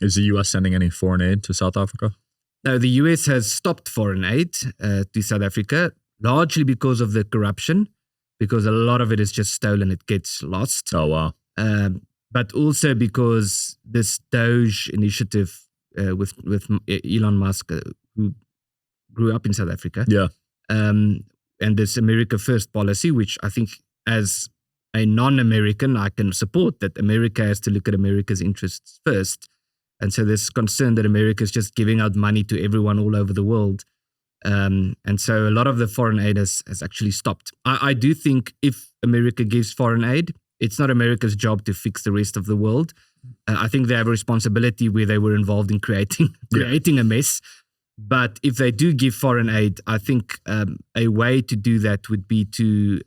Is the U.S. sending any foreign aid to South Africa? Now, the US has stopped foreign aid to South Africa, largely because of the corruption, because a lot of it is just stolen, it gets lost. Oh, wow. But also because this Doge initiative with Elon Musk, who grew up in South Africa, and this America First policy, which I think as a non-American, I can support that America has to look at America's interests first. And so there's concern that America is just giving out money to everyone all over the world. And so a lot of the foreign aid has actually stopped. I do think if America gives foreign aid, it's not America's job to fix the rest of the world. I think they have a responsibility where they were involved in creating a mess. But if they do give foreign aid, I think a way to do that would be to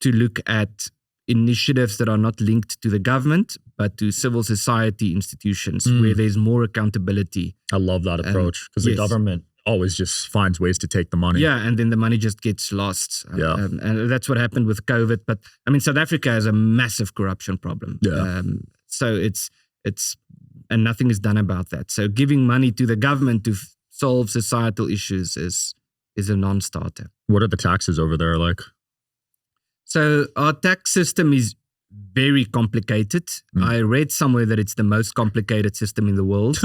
look at initiatives that are not linked to the government, but to civil society institutions where there's more accountability. I love that approach because the government always just finds ways to take the money. Yeah, and then the money just gets lost. And that's what happened with COVID. But I mean, South Africa has a massive corruption problem. So it's and nothing is done about that. So giving money to the government to solve societal issues is a non-starter. What are the taxes over there like? So our tax system is very complicated. I read somewhere that it's the most complicated system in the world.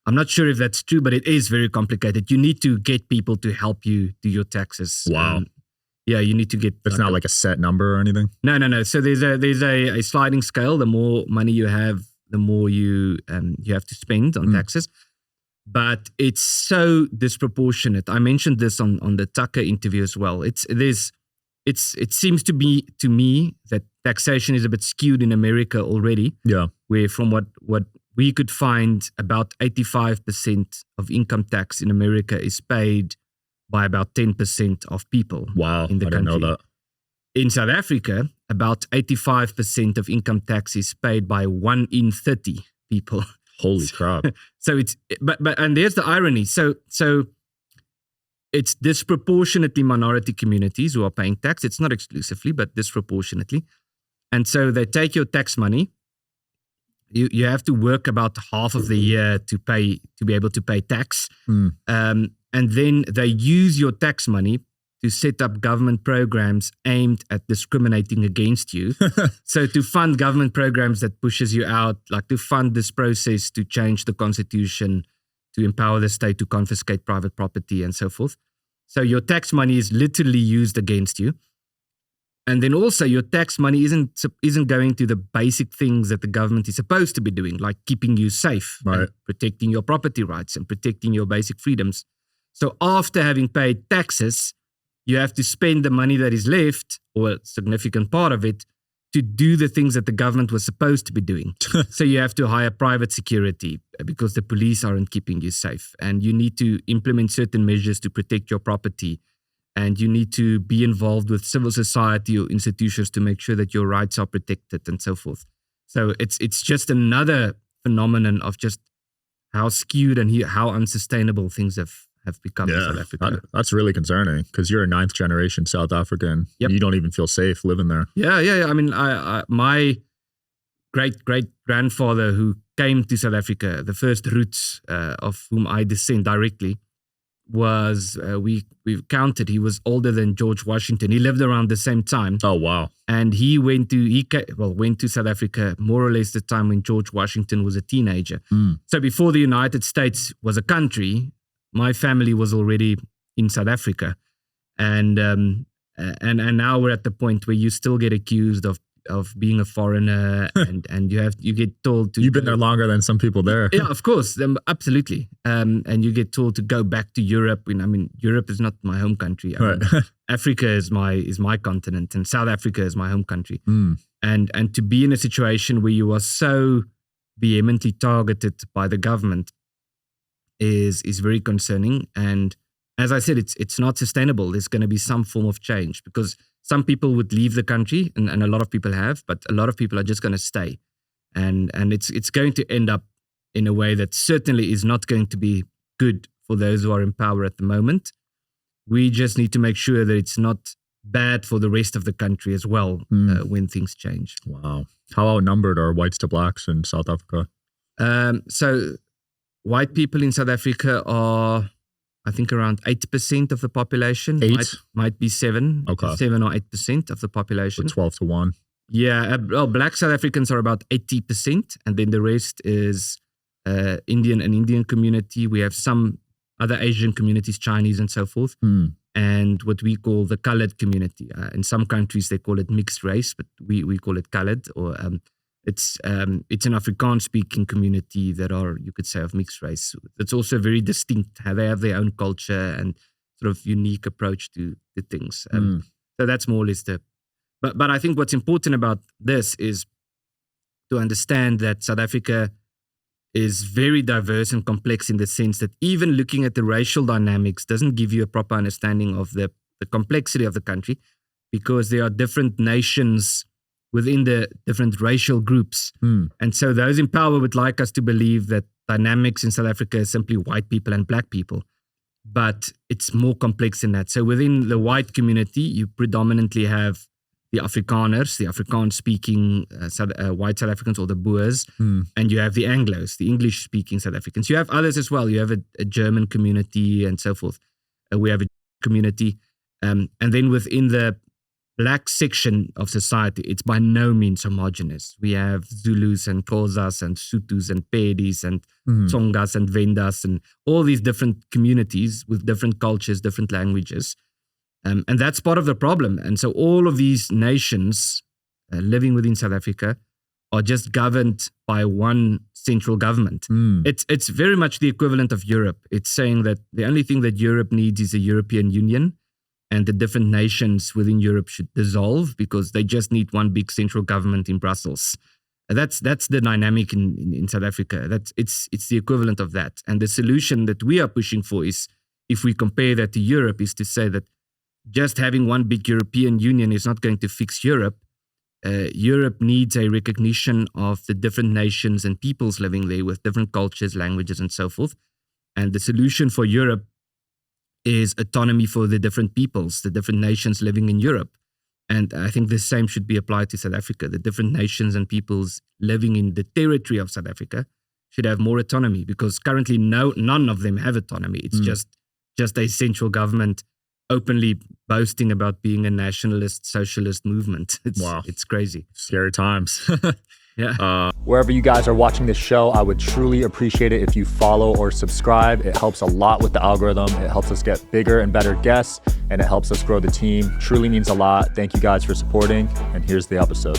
I'm not sure if that's true, but it is very complicated. You need to get people to help you do your taxes. Wow. You need to get... It's not like a set number or anything? No. So there's a sliding scale. The more money you have, the more you have to spend on taxes. But it's so disproportionate. I mentioned this on the Tucker interview as well. It seems to me that taxation is a bit skewed in America already. Yeah. Where from what we could find, about 85% of income tax in America is paid by about 10% of people. Wow, in the country. Didn't know that. In South Africa, about 85% of income tax is paid by 1 in 30 people. Holy crap. So it's and there's the irony. So it's disproportionately minority communities who are paying tax. It's not exclusively, but disproportionately. And so they take your tax money. You have to work about half of the year to be able to pay tax. And then they use your tax money to set up government programs aimed at discriminating against you. So to fund government programs that pushes you out, like to fund this process to change the constitution, to empower the state to confiscate private property and so forth. So your tax money is literally used against you. And then also your tax money isn't going to the basic things that the government is supposed to be doing, like keeping you safe, and protecting your property rights and protecting your basic freedoms. So after having paid taxes, you have to spend the money that is left, or a significant part of it, to do the things that the government was supposed to be doing. So you have to hire private security because the police aren't keeping you safe. And you need to implement certain measures to protect your property. And you need to be involved with civil society or institutions to make sure that your rights are protected and so forth. So it's just another phenomenon of just how skewed and how unsustainable things have become in South Africa. That's really concerning because you're a 9th generation South African. Yep. You don't even feel safe living there. Yeah. I mean, my great-great-grandfather who came to South Africa, the first Roets of whom I descend directly, was, we've counted, he was older than George Washington. He lived around the same time. Oh, wow. And he went to South Africa more or less the time when George Washington was a teenager. So before the United States was a country, my family was already in South Africa. And now we're at the point where you still get accused of being a foreigner and you get told to... You've been there longer than some people there. Yeah, of course. Absolutely. And you get told to go back to Europe. I mean, Europe is not my home country. I mean, Africa is my continent and South Africa is my home country. And to be in a situation where you are so vehemently targeted by the government is very concerning. And as I said, it's not sustainable. There's going to be some form of change because some people would leave the country, and a lot of people have, but a lot of people are just going to stay. And it's going to end up in a way that certainly is not going to be good for those who are in power at the moment. We just need to make sure that it's not bad for the rest of the country as well when things change. Wow. How outnumbered are whites to blacks in South Africa? So white people in South Africa are, I think, around 8% of the population. 8? Might be 7. Okay. 7 or 8% of the population. So 12 to 1. Yeah. Well, Black South Africans are about 80%. And then the rest is Indian community. We have some other Asian communities, Chinese and so forth. And what we call the colored community. In some countries, they call it mixed race, but we call it colored. Or it's an Afrikaans-speaking community that are, you could say, of mixed race. It's also very distinct. They have their own culture and sort of unique approach to things. So that's more or less the... But I think what's important about this is to understand that South Africa is very diverse and complex in the sense that even looking at the racial dynamics doesn't give you a proper understanding of the complexity of the country, because there are different nations within the different racial groups. And so those in power would like us to believe that dynamics in South Africa is simply white people and black people. But it's more complex than that. So within the white community, you predominantly have the Afrikaners, the Afrikaans-speaking white South Africans, or the Boers, and you have the Anglos, the English-speaking South Africans. You have others as well. You have a German community and so forth. We have a community. And then within the black section of society, it's by no means homogenous. We have Zulus and Xhosas and Sothos and Pedis and Tsongas and Vendas and all these different communities with different cultures, different languages. And that's part of the problem. And so all of these nations living within South Africa are just governed by one central government. It's very much the equivalent of Europe. It's saying that the only thing that Europe needs is a European Union, and the different nations within Europe should dissolve because they just need one big central government in Brussels. That's the dynamic in South Africa. It's the equivalent of that. And the solution that we are pushing for is, if we compare that to Europe, is to say that just having one big European Union is not going to fix Europe. Europe needs a recognition of the different nations and peoples living there with different cultures, languages, and so forth. And the solution for Europe is autonomy for the different peoples, the different nations living in Europe. And I think the same should be applied to South Africa. The different nations and peoples living in the territory of South Africa should have more autonomy, because currently none of them have autonomy. It's just a central government openly boasting about being a nationalist, socialist movement. It's crazy. Scary times. Yeah. Wherever you guys are watching this show, I would truly appreciate it if you follow or subscribe. It helps a lot with the algorithm. It helps us get bigger and better guests, and it helps us grow the team. Truly means a lot. Thank you guys for supporting, and here's the episode.